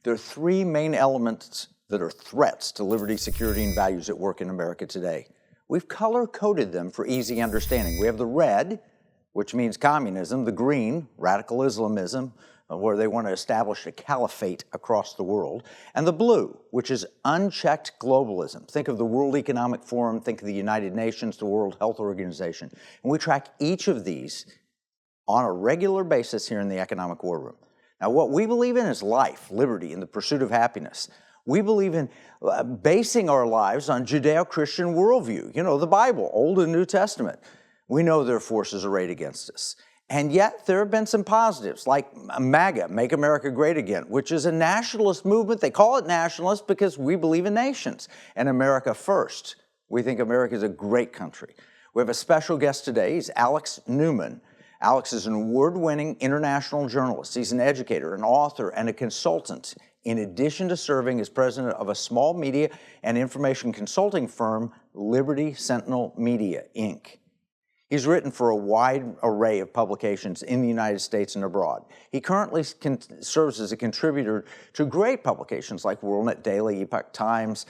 There are three main elements that are threats to liberty, security, and values at work in America today. We've color-coded them for easy understanding. We have the red, which means communism, the green, radical Islamism, where they want to establish a caliphate across the world, and the blue, which is unchecked globalism. Think of the World Economic Forum, think of the United Nations, the World Health Organization. And we track each of these on a regular basis here in the Economic War Room. Now, what we believe in is life, liberty, and the pursuit of happiness. We believe in basing our lives on Judeo-Christian worldview, the Bible, Old and New Testament. We know there are forces arrayed against us. And yet there have been some positives, like MAGA, Make America Great Again, which is a nationalist movement. They call it nationalist because we believe in nations and America first. We think America is a great country. We have a special guest today. He's Alex Newman. Alex is an award-winning international journalist. He's an educator, an author, and a consultant, in addition to serving as president of a small media and information consulting firm, Liberty Sentinel Media, Inc. He's written for a wide array of publications in the United States and abroad. He currently serves as a contributor to great publications like WorldNet Daily, Epoch Times,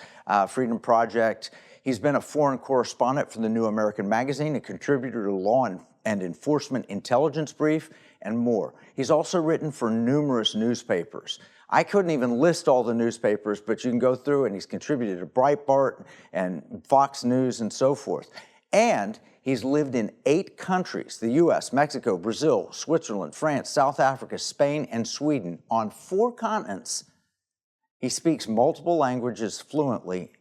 Freedom Project. He's been a foreign correspondent for the New American Magazine, a contributor to Law and Enforcement Intelligence Brief, and more. He's also written for numerous newspapers. I couldn't even list all the newspapers, but you can go through, and he's contributed to Breitbart and Fox News and so forth. And he's lived in 8 countries, the U.S., Mexico, Brazil, Switzerland, France, South Africa, Spain, and Sweden, on 4 continents. He speaks multiple languages fluently,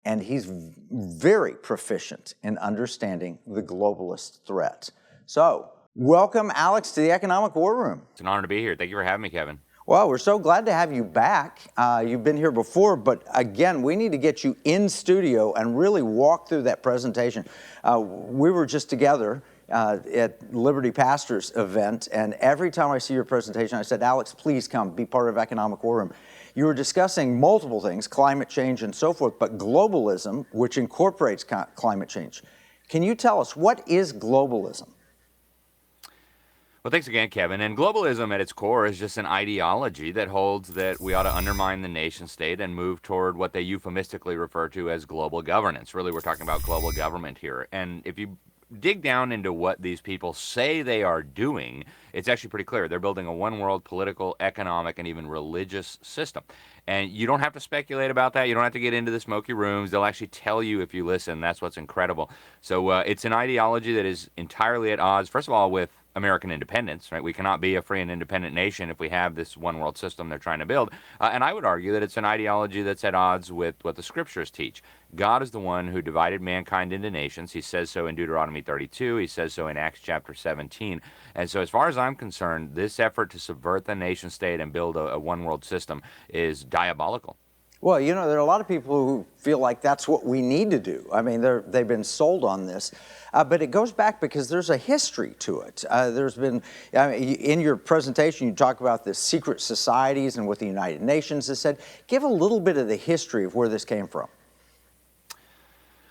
and he's very proficient in understanding the globalist threat. So, welcome, Alex, to the Economic War Room. It's an honor to be here. Thank you for having me, Kevin. Well, we're so glad to have you back. You've been here before, but again, we need to get you in studio and really walk through that presentation. We were just together at Liberty Pastors event, and every time I see your presentation, I said, Alex, please come be part of Economic War Room. You were discussing multiple things, climate change and so forth, but globalism, which incorporates climate change. Can you tell us, what is globalism? Well, thanks again, Kevin. And globalism at its core is just an ideology that holds that we ought to undermine the nation state and move toward what they euphemistically refer to as global governance. Really, we're talking about global government here. And if you dig down into what these people say they are doing, it's actually pretty clear. They're building a one-world political, economic, and even religious system. And you don't have to speculate about that. You don't have to get into the smoky rooms. They'll actually tell you if you listen. That's what's incredible. So it's an ideology that is entirely at odds, first of all, with American independence, right? We cannot be a free and independent nation if we have this one world system they're trying to build. And I would argue that it's an ideology that's at odds with what the scriptures teach. God is the one who divided mankind into nations. He says so in Deuteronomy 32. He says so in Acts chapter 17. And so as far as I'm concerned, this effort to subvert the nation state and build a one world system is diabolical. Well, there are a lot of people who feel like that's what we need to do. I mean, they've been sold on this. But it goes back because there's a history to it. There's been, in your presentation, you talk about the secret societies and what the United Nations has said. Give a little bit of the history of where this came from.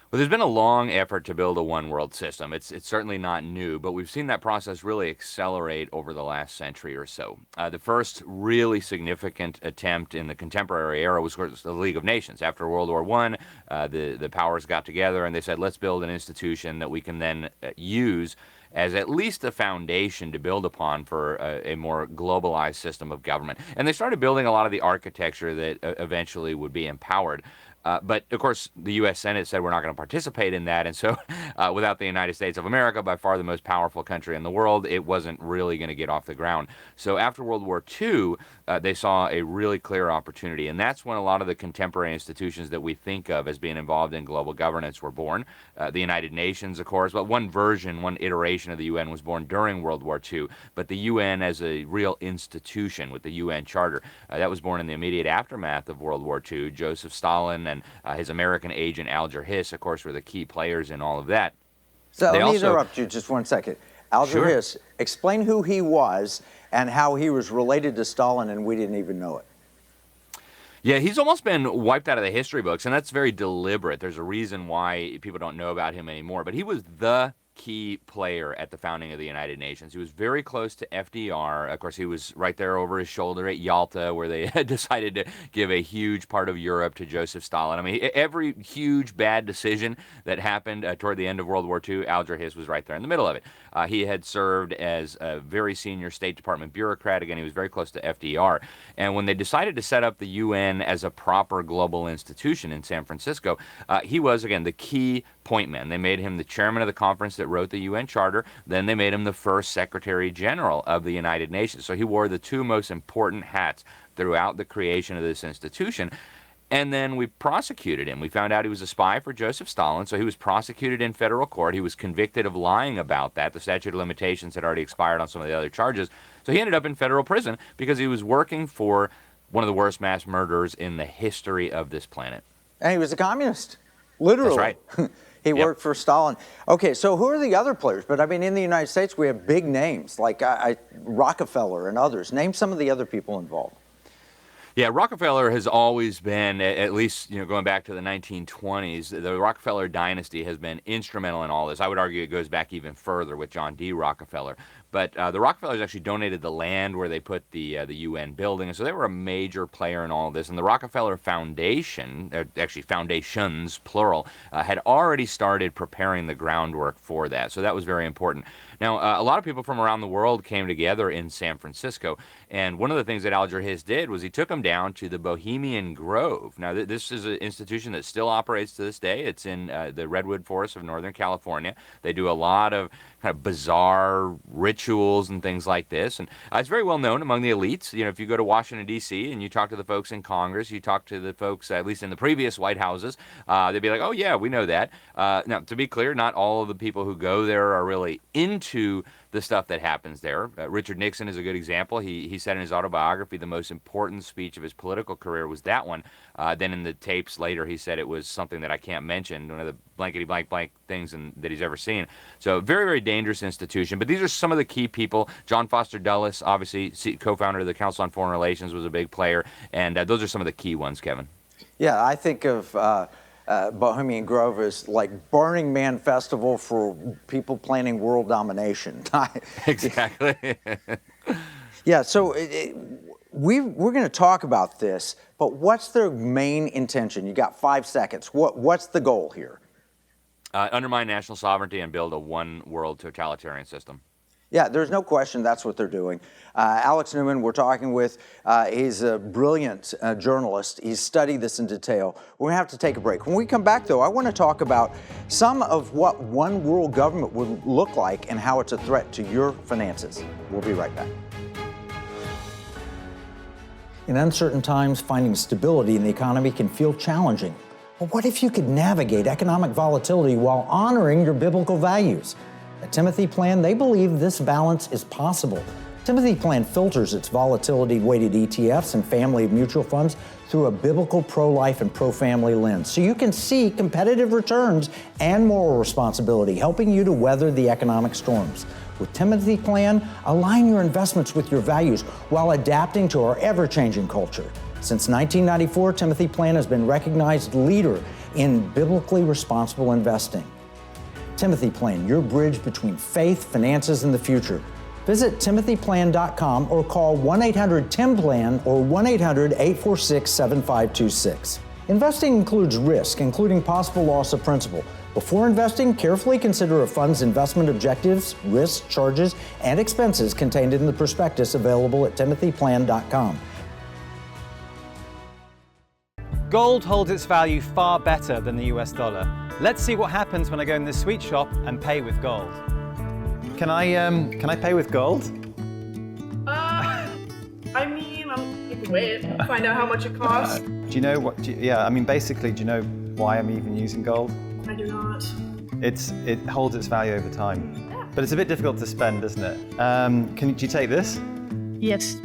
Well, there's been a long effort to build a one-world system. It's certainly not new, but we've seen that process really accelerate over the last century or so. The first really significant attempt in the contemporary era was the League of Nations. After World War I, the powers got together and they said, let's build an institution that we can then use as at least a foundation to build upon for a more globalized system of government. And they started building a lot of the architecture that eventually would be empowered. But, of course, the U.S. Senate said we're not going to participate in that. And so without the United States of America, by far the most powerful country in the world, it wasn't really going to get off the ground. So after World War II, they saw a really clear opportunity. And that's when a lot of the contemporary institutions that we think of as being involved in global governance were born. The United Nations, of course, but one version, one iteration of the UN was born during World War II. But the UN as a real institution with the UN Charter, that was born in the immediate aftermath of World War II. Joseph Stalin and his American agent Alger Hiss, of course, were the key players in all of that. So let me interrupt you just one second. Alger Hiss, explain who he was and how he was related to Stalin and we didn't even know it. Yeah, he's almost been wiped out of the history books, and that's very deliberate. There's a reason why people don't know about him anymore. But he was the key player at the founding of the United Nations. He was very close to FDR. Of course, he was right there over his shoulder at Yalta, where they had decided to give a huge part of Europe to Joseph Stalin. I mean, every huge bad decision that happened toward the end of World War II, Al-Jarhis was right there in the middle of it. He had served as a very senior State Department bureaucrat. Again, he was very close to FDR. And when they decided to set up the UN as a proper global institution in San Francisco, he was, again, the key point man. They made him the chairman of the conference that wrote the UN Charter. Then they made him the first Secretary General of the United Nations. So he wore the two most important hats throughout the creation of this institution. And then we prosecuted him. We found out he was a spy for Joseph Stalin, so he was prosecuted in federal court. He was convicted of lying about that. The statute of limitations had already expired on some of the other charges. So he ended up in federal prison because he was working for one of the worst mass murderers in the history of this planet. And he was a communist, literally. That's right. He worked for Stalin. Okay, so who are the other players? But I mean, in the United States, we have big names like Rockefeller and others. Name some of the other people involved. Yeah, Rockefeller has always been, at least going back to the 1920s, the Rockefeller dynasty has been instrumental in all this. I would argue it goes back even further with John D. Rockefeller. But the Rockefellers actually donated the land where they put the UN building, and so they were a major player in all of this. And the Rockefeller Foundation, actually foundations, plural, had already started preparing the groundwork for that. So that was very important. Now, a lot of people from around the world came together in San Francisco, and one of the things that Al-Jarhis did was he took them down to the Bohemian Grove. Now, this is an institution that still operates to this day. It's in the Redwood Forest of Northern California. They do a lot of kind of bizarre rituals and things like this, and it's very well known among the elites. If you go to Washington, D.C., and you talk to the folks in Congress, you talk to the folks, at least in the previous White Houses, they'd be like, oh, yeah, we know that. Now, to be clear, not all of the people who go there are really into the stuff that happens there. Richard Nixon is a good example. He said in his autobiography the most important speech of his political career was that one. Then in the tapes later, he said it was something that I can't mention, one of the blankety-blank things that he's ever seen. So very, very dangerous institution. But these are some of the key people. John Foster Dulles, obviously co-founder of the Council on Foreign Relations, was a big player. And those are some of the key ones, Kevin. Yeah, I think of Bohemian Grove as like Burning Man Festival for people planning world domination. Exactly. Yeah, so we're going to talk about this, but what's their main intention? You got 5 seconds. What's the goal here? Undermine national sovereignty and build a one-world totalitarian system. Yeah, there's no question that's what they're doing. Alex Newman, we're talking with, he's a brilliant journalist. He's studied this in detail. We're going to have to take a break. When we come back, though, I want to talk about some of what one world government would look like and how it's a threat to your finances. We'll be right back. In uncertain times, finding stability in the economy can feel challenging. But what if you could navigate economic volatility while honoring your biblical values? At Timothy Plan, they believe this balance is possible. Timothy Plan filters its volatility-weighted ETFs and family of mutual funds through a biblical pro-life and pro-family lens, so you can see competitive returns and moral responsibility, helping you to weather the economic storms. With Timothy Plan, align your investments with your values while adapting to our ever-changing culture. Since 1994, Timothy Plan has been recognized leader in biblically responsible investing. Timothy Plan, your bridge between faith, finances, and the future. Visit timothyplan.com or call 1-800-TIM-PLAN or 1-800-846-7526. Investing includes risk, including possible loss of principal. Before investing, carefully consider a fund's investment objectives, risks, charges, and expenses contained in the prospectus available at timothyplan.com. Gold holds its value far better than the US dollar. Let's see what happens when I go in this sweet shop and pay with gold. Can I pay with gold? I mean, I'll take a wait, find out how much it costs. Do you know what? Basically, do you know why I'm even using gold? I do not. It holds its value over time, Yeah. but it's a bit difficult to spend, isn't it? Do you take this? Yes.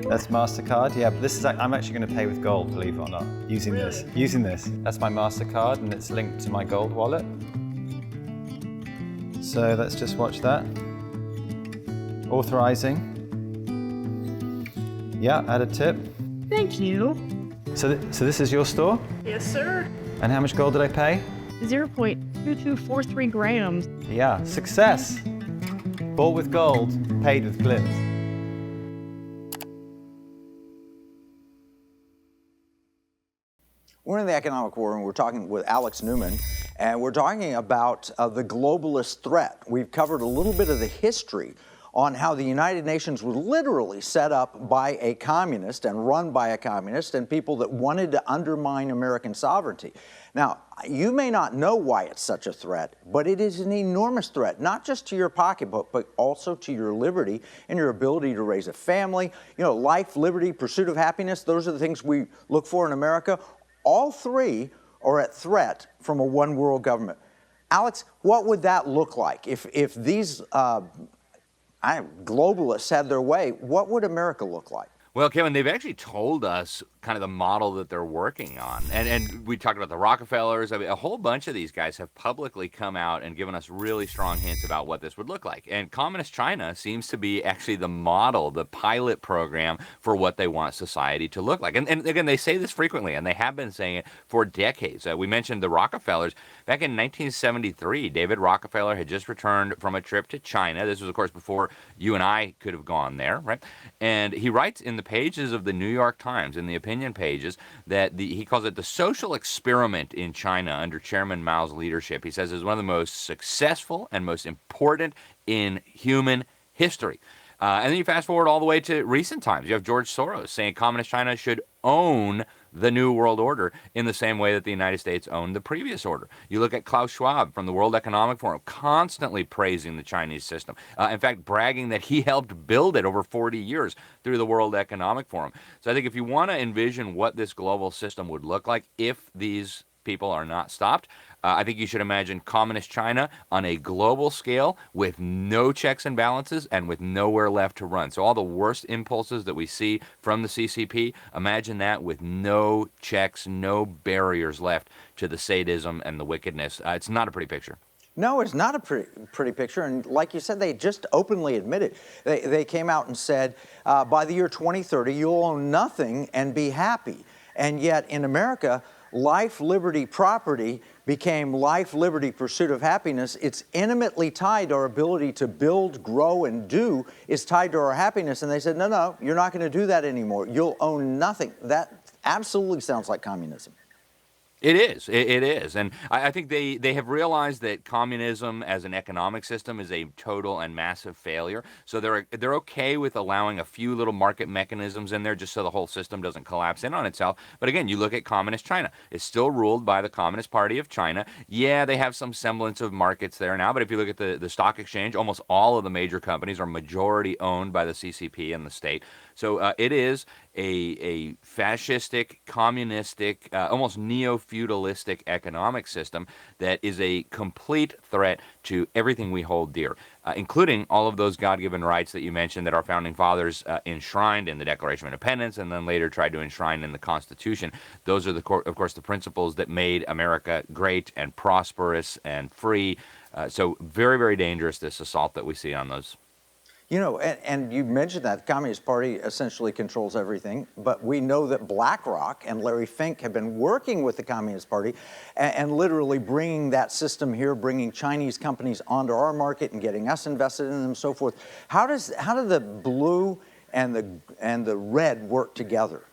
That's MasterCard. Yeah, but this is I'm actually going to pay with gold, believe it or not, using this. Using this. That's my MasterCard, and it's linked to my gold wallet. So let's just watch that. Authorizing. Yeah, add a tip. Thank you. So this is your store? Yes, sir. And how much gold did I pay? 0.0 0.2243 grams. Yeah, success. Bought with gold, paid with glint. We're in the economic war, and we're talking with Alex Newman, and we're talking about the globalist threat. We've covered a little bit of the history on how the United Nations was literally set up by a communist and run by a communist and people that wanted to undermine American sovereignty. Now, you may not know why it's such a threat, but it is an enormous threat, not just to your pocketbook, but also to your liberty and your ability to raise a family. You know, life, liberty, pursuit of happiness, those are the things we look for in America. All three are at threat from a one world government. Alex, what would that look like if these globalists had their way? What would America look like? Well, Kevin, they've actually told us kind of the model that they're working on. And we talked about the Rockefellers. I mean, a whole bunch of these guys have publicly come out and given us really strong hints about what this would look like. And communist China seems to be actually the model, the pilot program for what they want society to look like. And again, they say this frequently, and they have been saying it for decades. We mentioned the Rockefellers. Back in 1973, David Rockefeller had just returned from a trip to China. This was, of course, before you and I could have gone there, right? And he writes in the pages of the New York Times, in the opinion pages, that he calls it the social experiment in China under Chairman Mao's leadership. He says it's one of the most successful and most important in human history. And then you fast forward all the way to recent times. You have George Soros saying communist China should own the New World Order in the same way that the United States owned the previous order. You look at Klaus Schwab from the World Economic Forum, constantly praising the Chinese system. In fact, bragging that he helped build it over 40 years through the World Economic Forum. So I think if you want to envision what this global system would look like if these people are not stopped, I think you should imagine communist China on a global scale with no checks and balances and with nowhere left to run. So all the worst impulses that we see from the CCP, imagine that with no checks, no barriers left to the sadism and the wickedness. It's not a pretty picture. No, it's not a pretty picture. And like you said, they just openly admitted. They came out and said, by the year 2030, you'll own nothing and be happy. And yet in America, life, liberty, property became life, liberty, pursuit of happiness. It's intimately tied to our ability to build, grow, and do is tied to our happiness. And they said, no, you're not going to do that anymore. You'll own nothing. That absolutely sounds like communism. It is. It is. And I think they have realized that communism as an economic system is a total and massive failure. So they're okay with allowing a few little market mechanisms in there just so the whole system doesn't collapse in on itself. But again, you look at communist China. It's still ruled by the Communist Party of China. Yeah, they have some semblance of markets there now. But if you look at the stock exchange, almost all of the major companies are majority owned by the CCP and the state. So it is a fascistic, communistic, almost neo-feudalistic economic system that is a complete threat to everything we hold dear, including all of those God-given rights that you mentioned that our founding fathers enshrined in the Declaration of Independence and then later tried to enshrine in the Constitution. Those are, of course, the principles that made America great and prosperous and free. So very, very dangerous, this assault that we see on those. You know, and you mentioned that the Communist Party essentially controls everything, but we know that BlackRock and Larry Fink have been working with the Communist Party and literally bringing that system here, bringing Chinese companies onto our market and getting us invested in them and so forth. How do the blue and the red work together?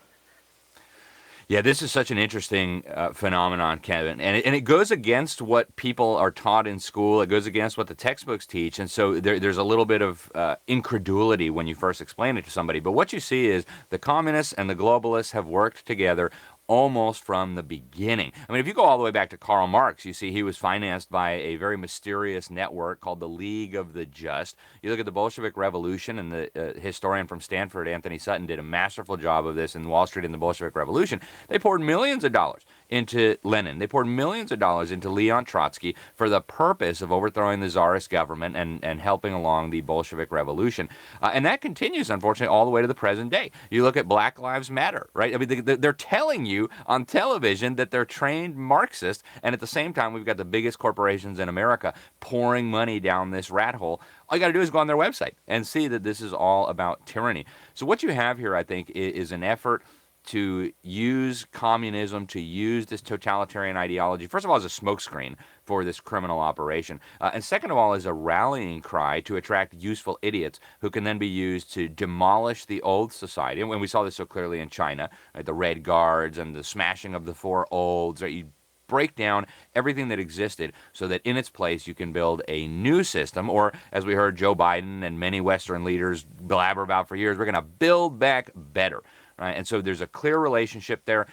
Yeah, this is such an interesting phenomenon, Kevin, and it goes against what people are taught in school. It goes against what the textbooks teach, and so there's a little bit of incredulity when you first explain it to somebody. But what you see is the communists and the globalists have worked together almost from the beginning. I mean, if you go all the way back to Karl Marx, you see he was financed by a very mysterious network called the League of the Just. You look at the Bolshevik Revolution, and the historian from Stanford, Anthony Sutton, did a masterful job of this in Wall Street in the Bolshevik Revolution. They poured millions of dollars into Lenin. They poured millions of dollars into Leon Trotsky for the purpose of overthrowing the Tsarist government and helping along the Bolshevik Revolution. And that continues, unfortunately, all the way to the present day. You look at Black Lives Matter, right? I mean, they're telling you on television that they're trained Marxists, and at the same time, we've got the biggest corporations in America pouring money down this rat hole. All you got to do is go on their website and see that this is all about tyranny. So what you have here, I think, is an effort to use communism, to use this totalitarian ideology, first of all, as a smokescreen for this criminal operation, and second of all, as a rallying cry to attract useful idiots who can then be used to demolish the old society. And when we saw this so clearly in China, right, the Red Guards and the smashing of the four olds, right, you break down everything that existed so that in its place you can build a new system, or as we heard Joe Biden and many Western leaders blabber about for years, we're going to build back better. Right? And so there's a clear relationship there.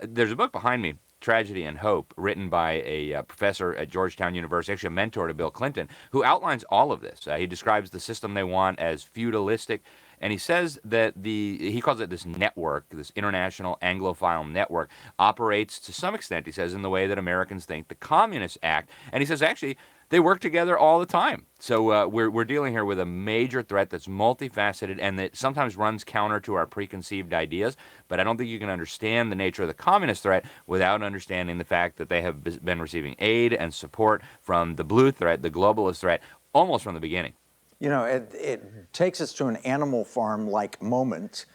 There's a book behind me, Tragedy and Hope, written by a professor at Georgetown University, actually a mentor to Bill Clinton, who outlines all of this. He describes the system they want as feudalistic, and he says that he calls it this network, this international Anglophile network, operates to some extent, he says, in the way that Americans think the communists act. And he says, actually, they work together all the time. So we're dealing here with a major threat that's multifaceted and that sometimes runs counter to our preconceived ideas. But I don't think you can understand the nature of the communist threat without understanding the fact that they have been receiving aid and support from the blue threat, the globalist threat, almost from the beginning. You know, it takes us to an Animal Farm-like moment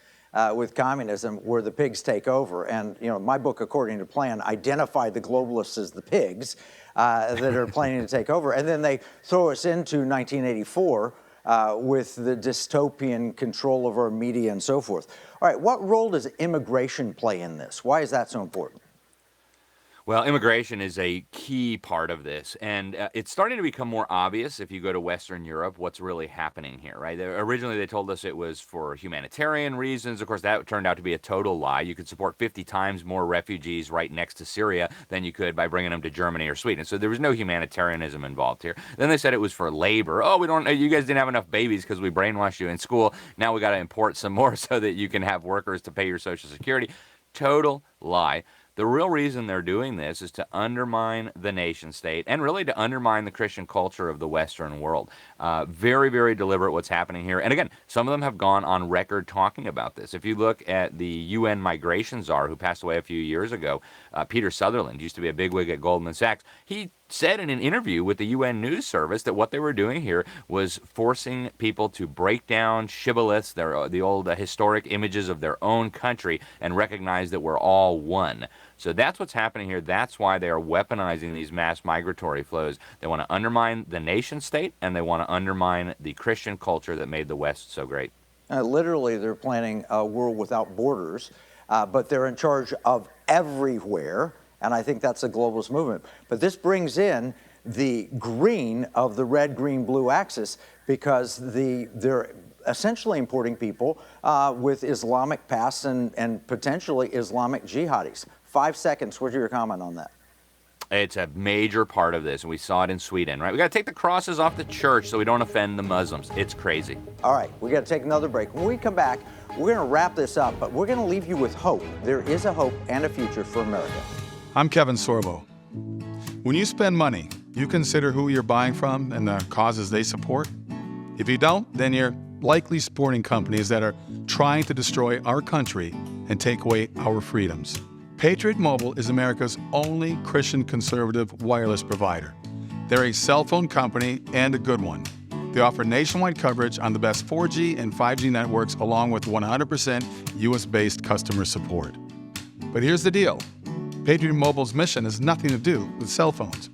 with communism where the pigs take over. And, you know, my book, According to Plan, identified the globalists as the pigs that are planning to take over. And then they throw us into 1984 with the dystopian control of our media and so forth. All right, what role does immigration play in this? Why is that so important? Well, immigration is a key part of this, and it's starting to become more obvious if you go to Western Europe what's really happening here, right? Originally, they told us it was for humanitarian reasons. Of course, that turned out to be a total lie. You could support 50 times more refugees right next to Syria than you could by bringing them to Germany or Sweden. So there was no humanitarianism involved here. Then they said it was for labor. Oh, you guys didn't have enough babies because we brainwashed you in school. Now we got to import some more so that you can have workers to pay your Social Security. Total lie. The real reason they're doing this is to undermine the nation state and really to undermine the Christian culture of the Western world. Very, very deliberate what's happening here. And again, some of them have gone on record talking about this. If you look at the UN migration czar who passed away a few years ago, Peter Sutherland, used to be a bigwig at Goldman Sachs, he said in an interview with the UN News Service that what they were doing here was forcing people to break down shibboleths, the old historic images of their own country, and recognize that we're all one. So that's what's happening here. That's why they are weaponizing these mass migratory flows. They want to undermine the nation state, and they want to undermine the Christian culture that made the West so great. Literally, they're planning a world without borders, but they're in charge of everywhere. And I think that's a globalist movement. But this brings in the green of the red, green, blue axis because they're essentially importing people with Islamic pasts and potentially Islamic jihadis. 5 seconds. What's your comment on that? It's a major part of this, and we saw it in Sweden, right? We got to take the crosses off the church so we don't offend the Muslims. It's crazy. All right, we got to take another break. When we come back, we're going to wrap this up, but we're going to leave you with hope. There is a hope and a future for America. I'm Kevin Sorbo. When you spend money, you consider who you're buying from and the causes they support. If you don't, then you're likely supporting companies that are trying to destroy our country and take away our freedoms. Patriot Mobile is America's only Christian conservative wireless provider. They're a cell phone company and a good one. They offer nationwide coverage on the best 4G and 5G networks along with 100% US-based customer support. But here's the deal. Patriot Mobile's mission has nothing to do with cell phones.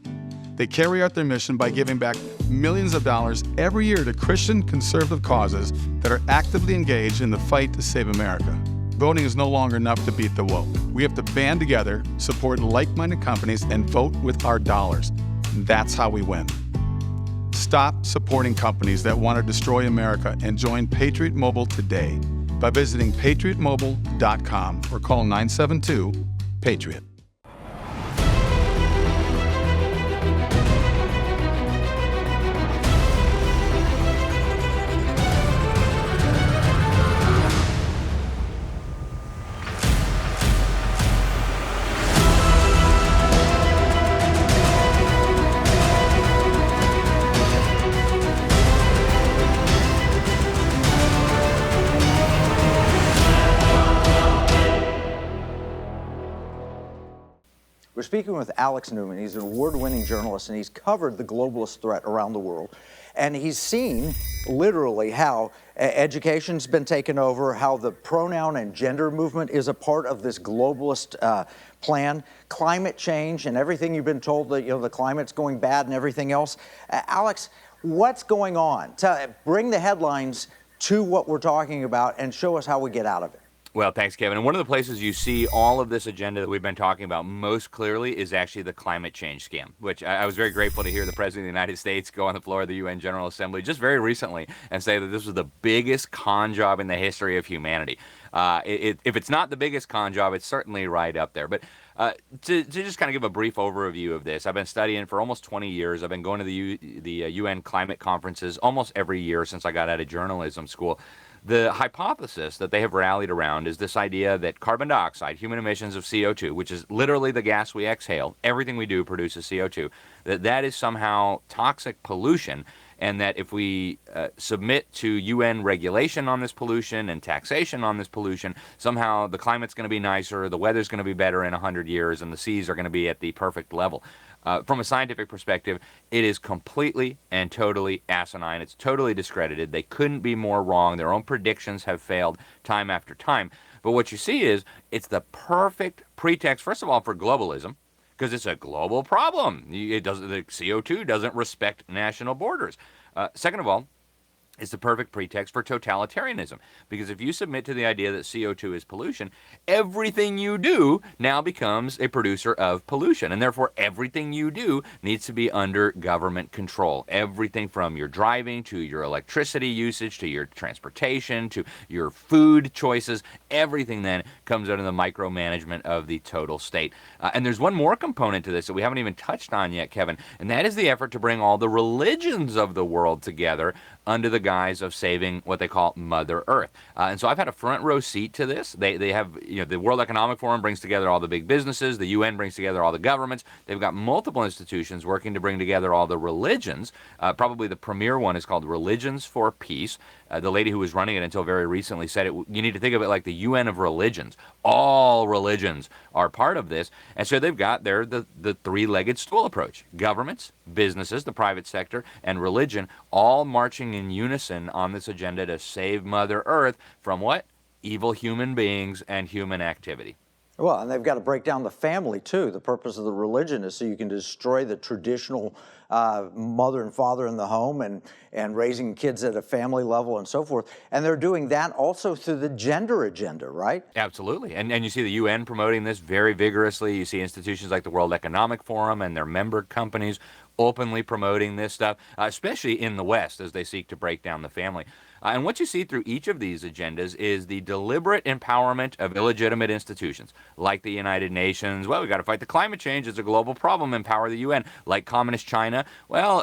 They carry out their mission by giving back millions of dollars every year to Christian conservative causes that are actively engaged in the fight to save America. Voting is no longer enough to beat the woke. We have to band together, support like-minded companies, and vote with our dollars. That's how we win. Stop supporting companies that want to destroy America and join Patriot Mobile today by visiting patriotmobile.com or call 972-PATRIOT. We're speaking with Alex Newman. He's an award-winning journalist, and he's covered the globalist threat around the world. And he's seen literally how education's been taken over, how the pronoun and gender movement is a part of this globalist plan, climate change and everything you've been told that, the climate's going bad and everything else. Alex, what's going on? Bring the headlines to what we're talking about and show us how we get out of it. Well, thanks, Kevin. And one of the places you see all of this agenda that we've been talking about most clearly is actually the climate change scam, which I was very grateful to hear the President of the United States go on the floor of the UN General Assembly just very recently and say that this was the biggest con job in the history of humanity. If it's not the biggest con job, it's certainly right up there. But to just kind of give a brief overview of this, I've been studying for almost 20 years. I've been going to the UN climate conferences almost every year since I got out of journalism school. The hypothesis that they have rallied around is this idea that carbon dioxide, human emissions of CO2, which is literally the gas we exhale, everything we do produces CO2, that is somehow toxic pollution, and that if we submit to UN regulation on this pollution and taxation on this pollution, somehow the climate's going to be nicer, the weather's going to be better in 100 years, and the seas are going to be at the perfect level. From a scientific perspective, it is completely and totally asinine. It's totally discredited. They couldn't be more wrong. Their own predictions have failed time after time. But what you see is it's the perfect pretext, first of all, for globalism, because it's a global problem. The CO2 doesn't respect national borders. Second of all, it's the perfect pretext for totalitarianism, because if you submit to the idea that CO2 is pollution, everything you do now becomes a producer of pollution, and therefore everything you do needs to be under government control. Everything from your driving to your electricity usage to your transportation to your food choices, everything then comes under the micromanagement of the total state. And there's one more component to this that we haven't even touched on yet, Kevin, and that is the effort to bring all the religions of the world together under the guise of saving what they call Mother Earth. And so I've had a front row seat to this. They have, the World Economic Forum brings together all the big businesses. The UN brings together all the governments. They've got multiple institutions working to bring together all the religions. Probably the premier one is called Religions for Peace. The lady who was running it until very recently said you need to think of it like the UN of religions. All religions are part of this. And so they've got the three-legged stool approach. Governments, businesses, the private sector, and religion all marching in unison on this agenda to save Mother Earth from what? Evil human beings and human activity. Well, and they've got to break down the family, too. The purpose of the religion is so you can destroy the traditional mother and father in the home and raising kids at a family level and so forth. And they're doing that also through the gender agenda, right? Absolutely. And you see the UN promoting this very vigorously. You see institutions like the World Economic Forum and their member companies openly promoting this stuff, especially in the West as they seek to break down the family. And what you see through each of these agendas is the deliberate empowerment of illegitimate institutions, like the United Nations. Well, we've got to fight the climate change. It's a global problem. Empower the UN. Like Communist China. Well,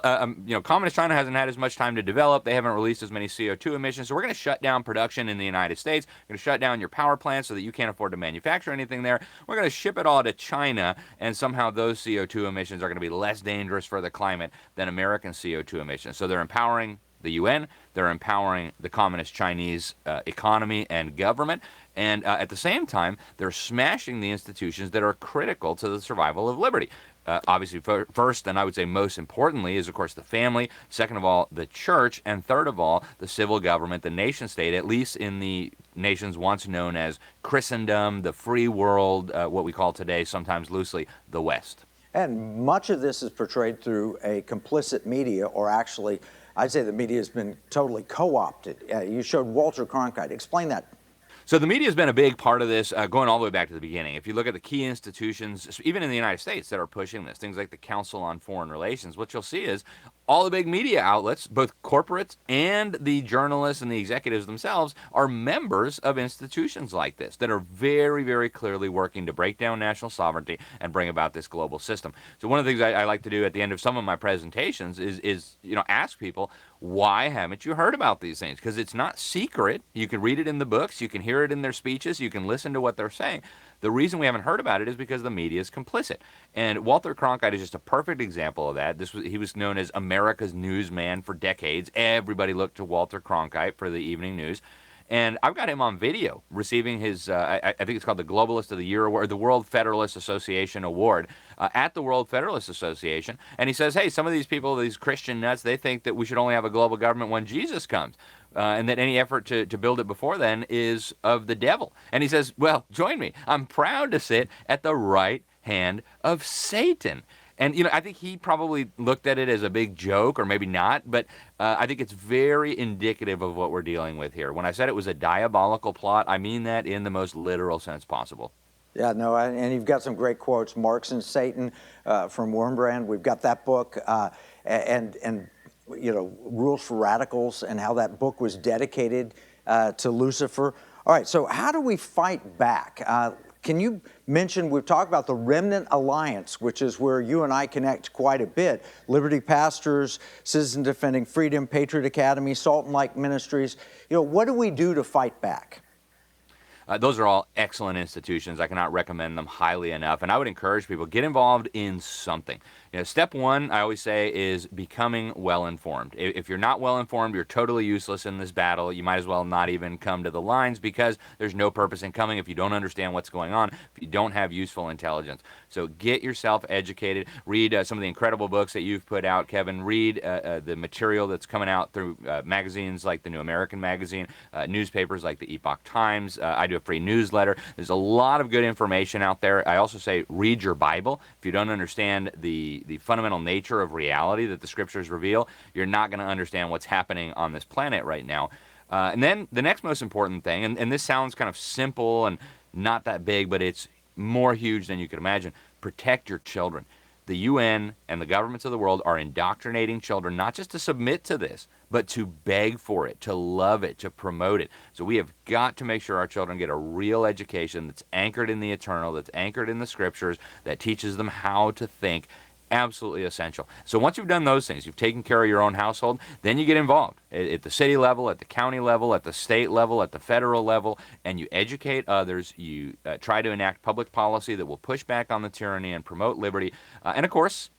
Communist China hasn't had as much time to develop. They haven't released as many CO2 emissions. So we're going to shut down production in the United States. We're going to shut down your power plants so that you can't afford to manufacture anything there. We're going to ship it all to China, and somehow those CO2 emissions are going to be less dangerous for the climate than American CO2 emissions. So they're empowering the UN, they're empowering the Communist Chinese economy and government, and at the same time, they're smashing the institutions that are critical to the survival of liberty. Obviously, first, and I would say most importantly, is, of course, the family. Second of all, the church. And third of all, the civil government, the nation state, at least in the nations once known as Christendom, the free world, what we call today, sometimes loosely, the West. And much of this is portrayed through a complicit media, or actually, I'd say the media has been totally co-opted. You showed Walter Cronkite. Explain that. So the media has been a big part of this, going all the way back to the beginning. If you look at the key institutions, even in the United States, that are pushing this, things like the Council on Foreign Relations, what you'll see is all the big media outlets, both corporates and the journalists and the executives themselves, are members of institutions like this that are very, very clearly working to break down national sovereignty and bring about this global system. So one of the things I like to do at the end of some of my presentations is ask people, why haven't you heard about these things? Because it's not secret. You can read it in the books. You can hear it in their speeches. You can listen to what they're saying. The reason we haven't heard about it is because the media is complicit. And Walter Cronkite is just a perfect example of that. He was known as America's newsman for decades. Everybody looked to Walter Cronkite for the evening news. And I've got him on video receiving his, I think it's called the Globalist of the Year Award, the World Federalist Association Award at the World Federalist Association. And he says, hey, some of these people, these Christian nuts, they think that we should only have a global government when Jesus comes. And that any effort to build it before then is of the devil. And he says, well, join me. I'm proud to sit at the right hand of Satan. And, I think he probably looked at it as a big joke, or maybe not, but I think it's very indicative of what we're dealing with here. When I said it was a diabolical plot, I mean that in the most literal sense possible. Yeah, no, and you've got some great quotes. Marx and Satan from Wurmbrand. We've got that book, and Rules for Radicals, and how that book was dedicated to Lucifer. All right, so how do we fight back? Can you mention, we've talked about the Remnant Alliance, which is where you and I connect quite a bit. Liberty Pastors, Citizen Defending Freedom, Patriot Academy, Salt and Light Ministries. What do we do to fight back? Those are all excellent institutions. I cannot recommend them highly enough. And I would encourage people, get involved in something. Step one, I always say, is becoming well-informed. If you're not well-informed, you're totally useless in this battle. You might as well not even come to the lines, because there's no purpose in coming if you don't understand what's going on, if you don't have useful intelligence. So get yourself educated. Read some of the incredible books that you've put out, Kevin. Read the material that's coming out through magazines like the New American Magazine, newspapers like the Epoch Times. I do a free newsletter. There's a lot of good information out there. I also say read your Bible. If you don't understand the fundamental nature of reality that the scriptures reveal, you're not going to understand what's happening on this planet right now. And then the next most important thing, and this sounds kind of simple and not that big, but it's more huge than you could imagine: protect your children. The UN and the governments of the world are indoctrinating children not just to submit to this, but to beg for it, to love it, to promote it. So we have got to make sure our children get a real education that's anchored in the eternal, that's anchored in the scriptures, that teaches them how to think. Absolutely essential. So once you've done those things, you've taken care of your own household, then you get involved at the city level, at the county level, at the state level, at the federal level, and you educate others. You try to enact public policy that will push back on the tyranny and promote liberty. And of course,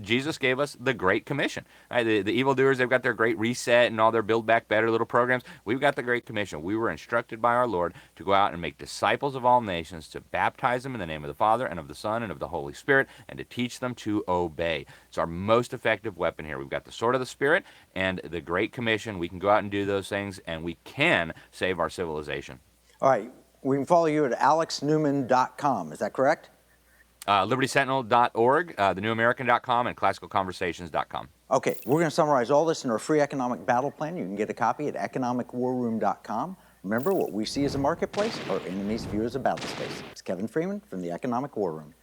Jesus gave us the Great Commission. Right? The evildoers, they've got their Great Reset and all their Build Back Better little programs. We've got the Great Commission. We were instructed by our Lord to go out and make disciples of all nations, to baptize them in the name of the Father and of the Son and of the Holy Spirit, and to teach them to obey. It's our most effective weapon here. We've got the sword of the Spirit and the Great Commission. We can go out and do those things, and we can save our civilization. All right, we can follow you at alexnewman.com. Is that correct? LibertySentinel.org, thenewamerican.com, and classicalconversations.com. Okay, we're going to summarize all this in our free economic battle plan. You can get a copy at economicwarroom.com. Remember, what we see as a marketplace, our enemies view as a battle space. It's Kevin Freeman from the Economic War Room.